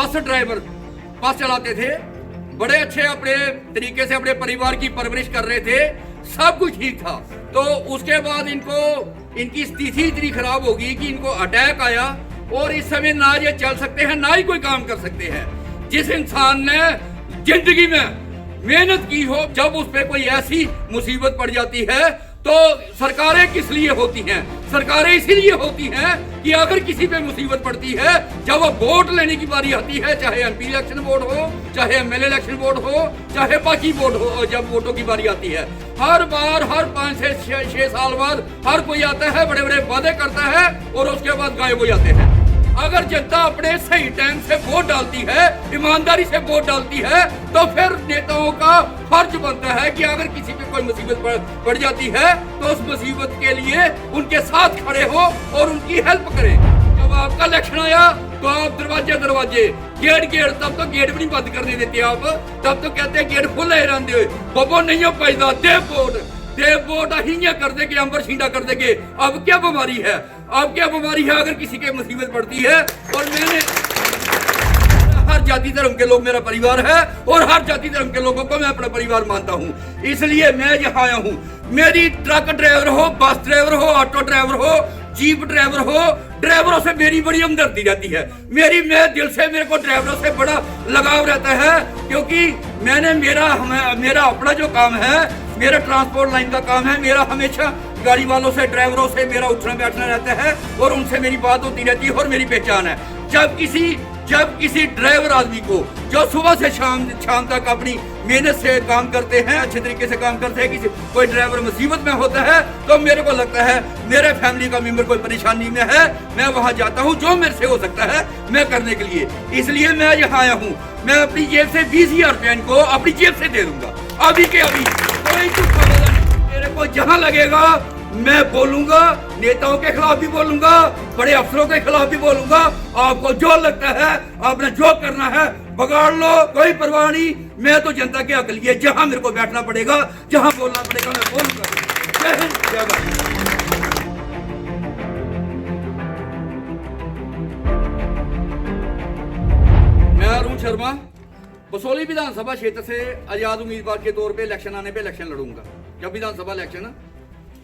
Bus driver, बस चलाते थे, बड़े अच्छे अपने तरीके से अपने परिवार की परवरिश कर रहे थे, सब कुछ ठीक था। तो उसके बाद इनकी स्थिति इतनी खराब होगी कि इनको अटैक आया और इस समय ना ये चल सकते हैं ना ही कोई काम कर सकते हैं। जिस इंसान ने जिंदगी में मेहनत की हो, जब उस पर कोई ऐसी मुसीबत पड़ जाती है तो सरकारें किस लिए होती हैं? सरकारें इसीलिए होती हैं कि अगर किसी पे मुसीबत पड़ती है, जब वो वोट लेने की बारी आती है, चाहे एमपी इलेक्शन बोर्ड हो, चाहे एमएलए इलेक्शन बोर्ड हो, चाहे बाकी बोर्ड हो, जब वोटों की बारी आती है, हर बार हर 5 से 6 साल बाद हर कोई आता है, बड़े बड़े वादे करता है और उसके बाद गायब हो जाते हैं। अगर जनता अपने सही टाइम से वोट डालती है, ईमानदारी से वोट डालती है, तो फिर नेताओं का फर्ज बनता है कि अगर किसी पे कोई मुसीबत पड़ जाती है तो उस मुसीबत के लिए उनके साथ खड़े हो और उनकी हेल्प करें। जब आपका इलेक्शन आया तो आप दरवाजे गेट तब तो गेट भी नहीं बंद करने देते आप, तब तो कहते हैं गेट खुले रहने दो, बबो नहीं हो पैदा दे वोट अहियां कर देंगे, अंबर छींडा कर देंगे। अब क्या बीमारी है? अब क्या बीमारी है अगर किसी के मुसीबत पड़ती है? और मैंने हर जाति धर्म के लोग मेरा परिवार है और हर जाति धर्म के लोगों को मैं अपना परिवार मानता हूँ, इसलिए मैं यहाँ आया हूँ। मेरी ट्रक ड्राइवर हो, बस ड्राइवर हो, ऑटो ड्राइवर हो, जीप ड्राइवर हो, ड्राइवरों से मेरी बड़ी हमदर्दी रहती है। मैं दिल से मेरे को ड्राइवरों से बड़ा लगाव रहता है, क्योंकि मेरा अपना जो काम है, मेरा ट्रांसपोर्ट लाइन का काम है, मेरा हमेशा गाड़ी वालों से, ड्राइवरों से मेरा उठना बैठना रहता है और उनसे मेरी बात होती रहती है और मेरी पहचान है। जब किसी ड्राइवर आदमी को जो सुबह से शाम तक अपनी मेहनत से काम करते हैं, अच्छे तरीके से काम करते हैं, किसी कोई ड्राइवर मुसीबत में होता है तो मेरे को लगता है मेरे फैमिली का मेंबर कोई परेशानी में है, मैं वहां जाता हूं, जो मेरे से हो सकता है मैं करने के लिए। इसलिए मैं यहाँ आया हूँ। मैं अपनी जेब से 20,000 रुपया इनको अपनी जेब से दे दूंगा, अभी के अभी। कोई कुछ मेरे को जहाँ लगेगा मैं बोलूंगा, नेताओं के खिलाफ भी बोलूंगा, बड़े अफसरों के खिलाफ भी बोलूंगा। आपको जो लगता है, आपने जो करना है बगाड़ लो, कोई परवाह नहीं। मैं तो जनता के हक लिए जहां मेरे को बैठना पड़ेगा, जहां बोलना पड़ेगा, मैं बोलूंगा। जय हिंद, जय भारत। मैं अरुण शर्मा बसोली विधानसभा क्षेत्र से आजाद उम्मीदवार के तौर पे इलेक्शन आने पे इलेक्शन लड़ूंगा। जब विधानसभा इलेक्शन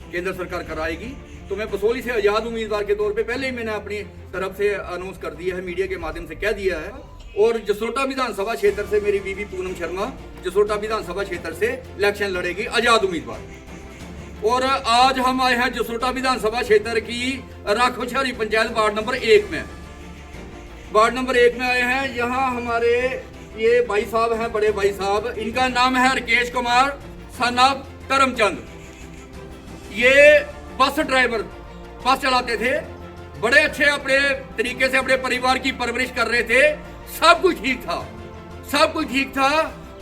केंद्र सरकार कराएगी तो मैं बसोली से आजाद उम्मीदवार के तौर पे पहले ही मैंने अपनी तरफ से अनाउंस कर दिया है, मीडिया के माध्यम से कह दिया है। और जसरोटा विधानसभा क्षेत्र से मेरी बीबी पूनम शर्मा जसरोटा विधानसभा क्षेत्र से इलेक्शन लड़ेगी, आजाद उम्मीदवार। और आज हम आए हैं जसरोटा विधानसभा क्षेत्र की राखोछारी पंचायत वार्ड नंबर 1 में। वार्ड नंबर 1 में आए हैं। यहाँ हमारे ये भाई साहब हैं, बड़े भाई साहब, इनका नाम है राकेश कुमार सन ऑफ करमचंद। ये बस ड्राइवर, बस चलाते थे, बड़े अच्छे अपने तरीके से अपने परिवार की परवरिश कर रहे थे, सब कुछ ठीक था।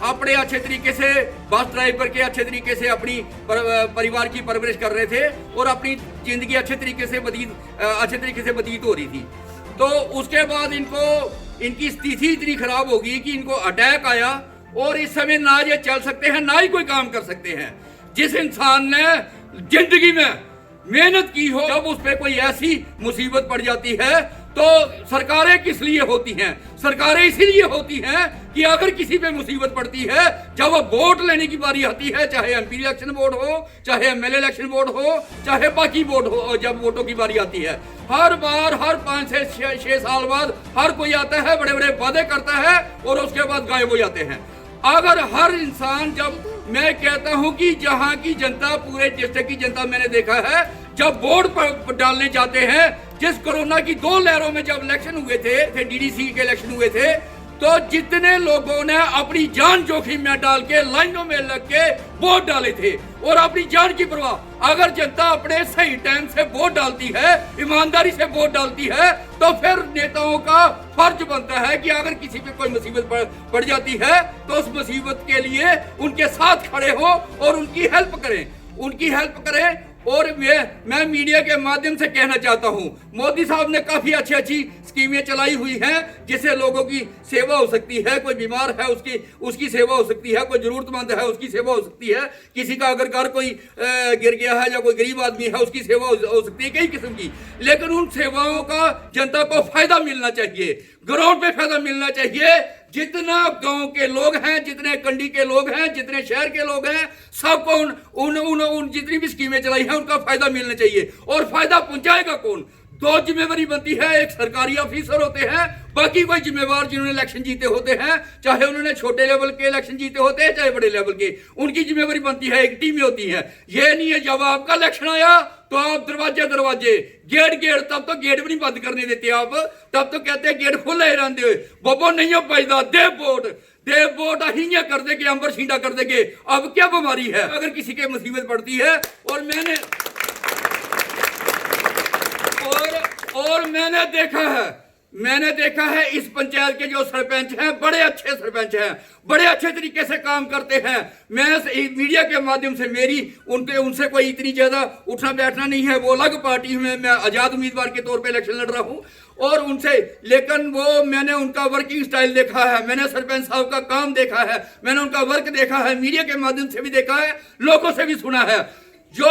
अपने अच्छे तरीके से बस ड्राइव करके अच्छे तरीके से अपनी परिवार की परवरिश कर रहे थे और अपनी जिंदगी अच्छे तरीके से व्यतीत हो रही थी। तो उसके बाद इनकी स्थिति इतनी खराब होगी कि इनको अटैक आया और इस समय ना ये चल सकते हैं ना ही कोई काम कर सकते हैं। जिस इंसान ने जिंदगी में मेहनत की हो, जब उस पर कोई ऐसी मुसीबत पड़ जाती है तो सरकारें किस लिए होती हैं? सरकारें इसीलिए होती हैं कि अगर किसी पे मुसीबत पड़ती है, जब वो वोट लेने की बारी आती है, चाहे एमपी इलेक्शन बोर्ड हो, चाहे एमएलए इलेक्शन बोर्ड हो, चाहे बाकी बोर्ड हो, जब वोटों की बारी आती है, हर बार हर 5 से 6 साल बाद हर कोई आता है, बड़े बड़े वादे करता है और उसके बाद गायब हो जाते हैं। अगर हर इंसान, जब मैं कहता हूं कि जहां की जनता, पूरे डिस्ट्रिक्ट की जनता मैंने देखा है, जब वोट पर डालने जाते हैं, जिस कोरोना की 2 लहरों में जब इलेक्शन हुए थे डीडीसी के इलेक्शन हुए थे, तो जितने लोगों ने अपनी जान जोखिम में डाल के लाइनों में लग के वोट डाले थे और अपनी जान की परवाह, अगर जनता अपने सही टाइम से वोट डालती है, ईमानदारी से वोट डालती है, तो फिर नेताओं का फर्ज बनता है कि अगर किसी पे कोई मुसीबत पड़ जाती है तो उस मुसीबत के लिए उनके साथ खड़े हो और उनकी हेल्प करें। और मैं मीडिया के माध्यम से कहना चाहता हूं, मोदी साहब ने काफी अच्छी स्कीमें चलाई हुई हैं जिससे लोगों की सेवा हो सकती है। कोई बीमार है उसकी सेवा हो सकती है, कोई जरूरतमंद है उसकी सेवा हो सकती है, किसी का अगर घर कोई गिर गया है या कोई गरीब आदमी है उसकी सेवा हो सकती है, कई किस्म की। लेकिन उन सेवाओं का जनता को फायदा मिलना चाहिए, ग्राउंड पे फायदा मिलना चाहिए। जितना गांव के लोग हैं, जितने कंडी के लोग हैं, जितने शहर के लोग हैं, सबको उन जितनी भी स्कीमें चलाई हैं उनका फायदा मिलना चाहिए। और फायदा पहुंचाएगा कौन? दो जिम्मेवारी बनती है, एक सरकारी ऑफिसर होते हैं, बाकी कोई जिम्मेवार जिन्होंने इलेक्शन जीते होते हैं, चाहे उन्होंने छोटे लेवल के इलेक्शन जीते होते हैं चाहे बड़े लेवल के, उनकी जिम्मेवारी बनती है, एक टीमें होती हैं। ये नहीं है जब आपका इलेक्शन आया तो आप दरवाजे गेट तब तो गेट भी नहीं बंद करने देते आप, तब तो कहते हैं गेट खुले रहते हुए बबो नहीं हो पाईदा दे वोट अहियां कर देंगे, अंबर छींडा कर देंगे। अब क्या बीमारी है अगर किसी के मुसीबत पड़ती है? और मैंने देखा है इस पंचायत के जो सरपंच हैं बड़े अच्छे सरपंच हैं, बड़े अच्छे तरीके से काम करते हैं। मैं मीडिया के माध्यम से मेरी उनसे कोई इतनी ज्यादा उठना बैठना नहीं है, वो अलग पार्टी में, मैं आजाद उम्मीदवार के तौर पे इलेक्शन लड़ रहा हूं और उनसे, लेकिन वो मैंने उनका वर्किंग स्टाइल देखा है, मैंने सरपंच साहब का काम देखा है, मैंने उनका वर्क देखा है, मीडिया के माध्यम से भी देखा है, लोगों से भी सुना है। जो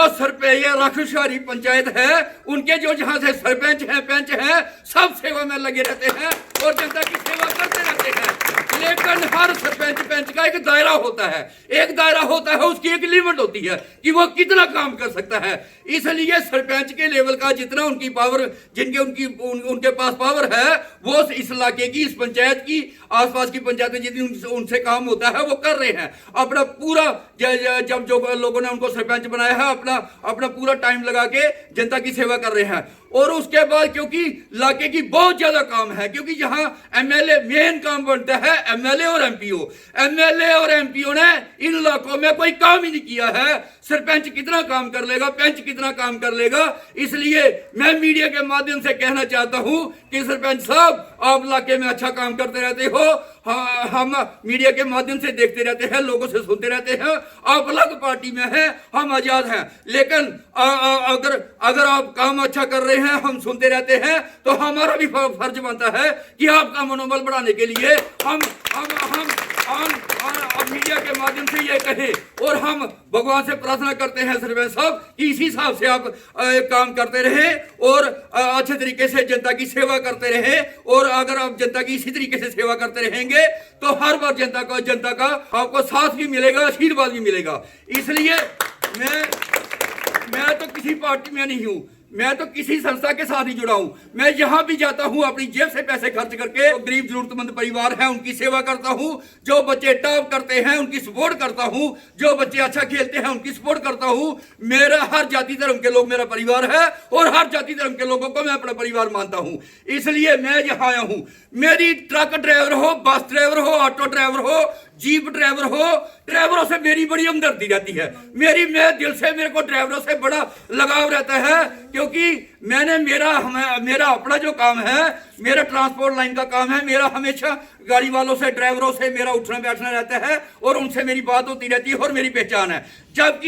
ये राखुशहरी पंचायत है उनके जो जहां से सरपंच हैं पंच हैं सब सेवा में लगे रहते हैं और जनता की सेवा करते रहते हैं। लेकिन हर सरपंच पंच का एक दायरा होता है, उसकी एक लिमिट होती है कि वो कितना काम कर सकता है। इसलिए सरपंच के लेवल का जितना उनकी पावर, उनके पास पावर है, वो इस इलाके की, इस पंचायत की, आसपास की पंचायतें जितनी उनसे काम होता है वो कर रहे हैं। अपना पूरा जब जो लोगों ने उनको सरपंच बनाया है अपना पूरा टाइम लगा के जनता की सेवा कर रहे हैं। और उसके बाद क्योंकि इलाके की बहुत ज्यादा काम है, क्योंकि जहां एमएलए मेन काम बनता है, एमएलए और एमपीओ ने इन इलाकों में कोई काम ही नहीं किया है। सरपंच कितना काम कर लेगा, पंच कितना काम कर लेगा। इसलिए मैं मीडिया के माध्यम से कहना चाहता हूं कि सरपंच साहब आप इलाके में अच्छा काम करते रहते हो, हम मीडिया के माध्यम से देखते रहते हैं, लोगों से सुनते रहते हैं। आप अलग पार्टी में हैं, हम आजाद हैं, लेकिन अगर आप काम अच्छा कर रहे हैं, हम सुनते रहते हैं, तो हमारा भी फर्ज बनता है कि आपका मनोबल बढ़ाने के लिए हम मीडिया के माध्यम से ये कहें। और हम भगवान से प्रार्थना करते हैं सरपंच साहब कि इसी हिसाब से आप काम करते रहे और अच्छे तरीके से जनता की सेवा करते रहे। और अगर आप जनता की इसी तरीके से सेवा करते रहेंगे तो हर बार जनता का आपको साथ भी मिलेगा, आशीर्वाद भी मिलेगा। इसलिए मैं तो किसी पार्टी में नहीं हूं, मैं तो किसी संस्था के साथ ही जुड़ा हूं। मैं जहां भी जाता हूं अपनी जेब से पैसे खर्च करके गरीब जरूरतमंद परिवार हैं उनकी सेवा करता हूं, जो बच्चे टॉप करते हैं उनकी सपोर्ट करता हूं, जो बच्चे अच्छा खेलते हैं उनकी सपोर्ट करता हूं। मेरा हर जाति धर्म के लोग मेरा परिवार है और हर जाति धर्म के लोगों को मैं अपना परिवार मानता हूं। इसलिए मैं यहाँ आया हूं। मेरी ट्रक ड्राइवर हो, बस ड्राइवर हो, ऑटो ड्राइवर हो, जीप ड्राइवर हो, ड्राइवरों से मेरी बड़ी हमदर्दी रहती है। मैं दिल से, मेरे को ड्राइवरों से बड़ा लगाव रहता है, क्योंकि मेरा अपना जो काम है, मेरा ट्रांसपोर्ट लाइन का काम है, मेरा हमेशा गाड़ी वालों से, ड्राइवरों से मेरा उठना बैठना रहता है और उनसे मेरी बात होती रहती है और मेरी पहचान है। जब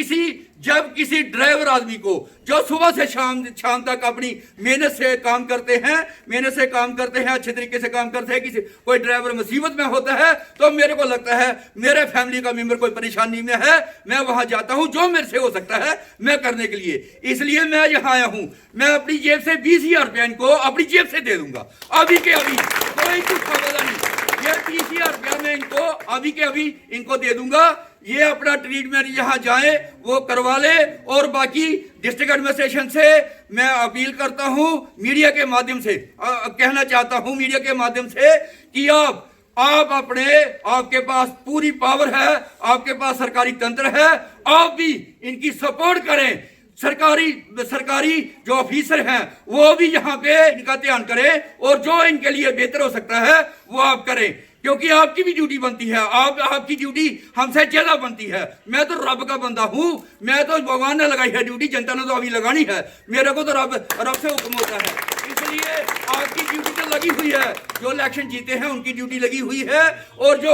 किसी ड्राइवर आदमी को जो सुबह से शाम तक अपनी मेहनत से काम करते हैं, अच्छे तरीके से काम करते हैं, किसी कोई ड्राइवर मुसीबत में होता है तो मेरे को लगता है मेरे फैमिली का मेंबर कोई परेशानी में है, मैं वहां जाता हूं, जो मेरे से हो सकता है मैं करने के लिए। इसलिए मैं यहाँ आया हूं। मैं अपनी जेब से 20,000 रुपया इनको अपनी जेब से दे दूंगा, अभी के अभी, कोई कुछ फायदा नहीं। ये 30,000 रुपया मैं इनको अभी के अभी इनको दे दूंगा। ये अपना ट्रीटमेंट यहाँ जाए वो करवा ले। और बाकी डिस्ट्रिक्ट एडमिनिस्ट्रेशन से मैं अपील करता हूँ, मीडिया के माध्यम से कहना चाहता हूँ मीडिया के माध्यम से कि आपके पास पूरी पावर है, आपके पास सरकारी तंत्र है, आप भी इनकी सपोर्ट करें। सरकारी जो ऑफिसर हैं वो भी यहाँ पे इनका ध्यान करें और जो इनके लिए बेहतर हो सकता है वो आप करें, क्योंकि आपकी भी ड्यूटी बनती है, आपकी ड्यूटी हमसे ज्यादा बनती है। मैं तो रब का बंदा हूँ, मैं तो भगवान ने लगाई है ड्यूटी, जनता ने तो अभी लगानी है, मेरे को तो रब से हुक्म होता है। इसलिए आपकी ड्यूटी तो लगी हुई है, जो इलेक्शन जीते हैं उनकी ड्यूटी लगी हुई है और जो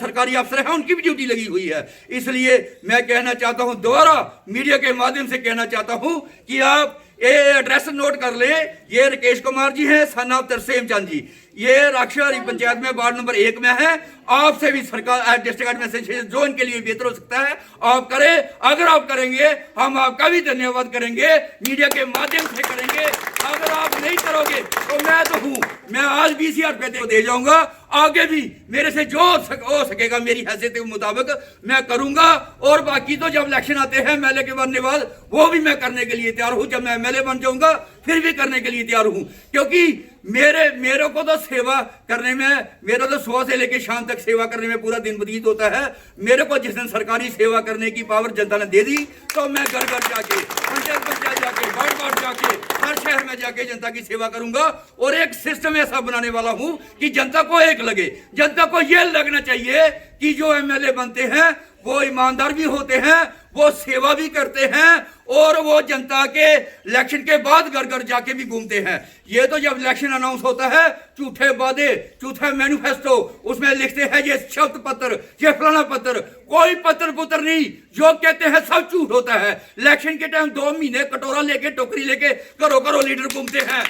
सरकारी अफसर हैं उनकी भी ड्यूटी लगी हुई है। इसलिए मैं कहना चाहता हूँ, दोबारा मीडिया के माध्यम से कहना चाहता हूँ कि आप ये एड्रेस नोट कर ले, ये राकेश कुमार जी हैं, सन ऑफ तरसेम चंद जी, ये राक्षसवाड़ी पंचायत में वार्ड नंबर 1 में है। आपसे भी सरकार डिस्ट्रिक्ट एडमिनिस्ट्रेशन जो इनके लिए बेहतर हो सकता है आप करें। अगर आप करेंगे हम आपका भी धन्यवाद करेंगे, मीडिया के माध्यम से करेंगे। अगर आप नहीं करोगे तो मैं तो हूं, मैं आज 20,000 रुपए दे जाऊंगा, आगे भी मेरे से जो हो सकेगा मेरी हैसियत के मुताबिक मैं करूंगा। और बाकी तो जब इलेक्शन आते हैं एमएलए के बनने बाद वो भी मैं करने के लिए तैयार हूं। जब मैं एमएलए बन जाऊंगा फिर भी करने के लिए तैयार हूं, क्योंकि मेरे को तो सेवा करने में, मेरा तो सुबह से लेकर शाम तक सेवा करने में पूरा दिन व्यतीत होता है। मेरे को जिस दिन सरकारी सेवा करने की पावर जनता ने दे दी तो मैं घर घर जाके, पंचायत जाके, वार्ड जाके, हर शहर में जाके जनता की सेवा करूंगा। और एक सिस्टम ऐसा बनाने वाला हूं कि जनता को एक लगे, जनता को यह लगना चाहिए कि जो एमएलए बनते हैं वो ईमानदार भी होते हैं, वो सेवा भी करते हैं और वो जनता के इलेक्शन के बाद घर घर जाके भी घूमते हैं। ये तो जब इलेक्शन अनाउंस होता है झूठे वादे, झूठा मैनिफेस्टो, उसमें लिखते हैं ये शब्द पत्र, ये फलाना पत्र, कोई पत्र पुत्र नहीं, जो कहते हैं सब झूठ होता है। इलेक्शन के टाइम 2 महीने कटोरा लेके, टोकरी लेके घरों लीडर घूमते हैं,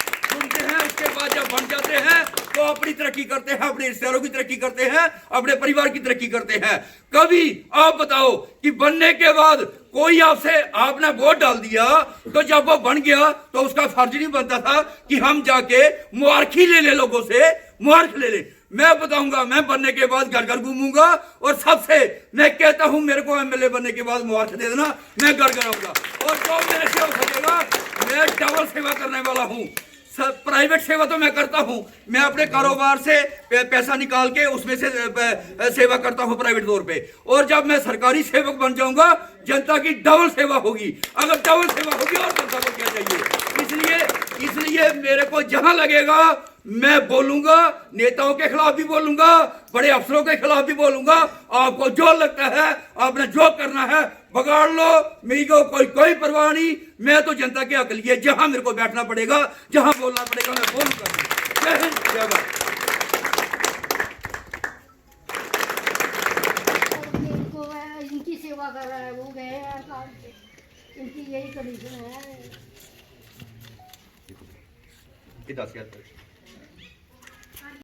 उसके बाद जब बन जाते हैं तो अपनी तरक्की करते हैं, अपने रिश्तेदारों की तरक्की करते हैं, अपने परिवार की तरक्की करते हैं। कभी आप बताओ कि बनने के बाद कोई आपने वोट डाल दिया तो जब वो बन गया तो उसका फर्ज नहीं बनता था कि हम जाके मुबारकी ले ले, लोगों से मुबारक ले ले। मैं बताऊंगा, मैं बनने के बाद घर घर घूमूंगा और सबसे मैं कहता हूं मेरे को एमएलए बनने के बाद मुबारक दे देना, मैं घर घर आऊंगा। और जो मेरे से हो सकेगा मैं डबल सेवा करने वाला हूं। प्राइवेट सेवा तो मैं करता हूं, मैं अपने कारोबार से पैसा निकाल के उसमें से सेवा करता हूं प्राइवेट तौर पे। और जब मैं सरकारी सेवक बन जाऊंगा जनता की डबल सेवा होगी। अगर डबल सेवा होगी और जनता को क्या चाहिए, इसलिए मेरे को जहां लगेगा मैं बोलूंगा, नेताओं के खिलाफ भी बोलूंगा, बड़े अफसरों के खिलाफ भी बोलूंगा। आपको जो लगता है आपने जो करना है बगाड़ लो, मेरी को कोई परवाह नहीं। मैं तो जनता के हक लिए जहां मेरे को बैठना पड़ेगा, जहां बोलना पड़ेगा मैं बोलूंगा। जय हिंद, जय भारत। इनकी सेवा कर रहा है, वो गए हैं काम से, इनकी यही कंडीशन है। 10,000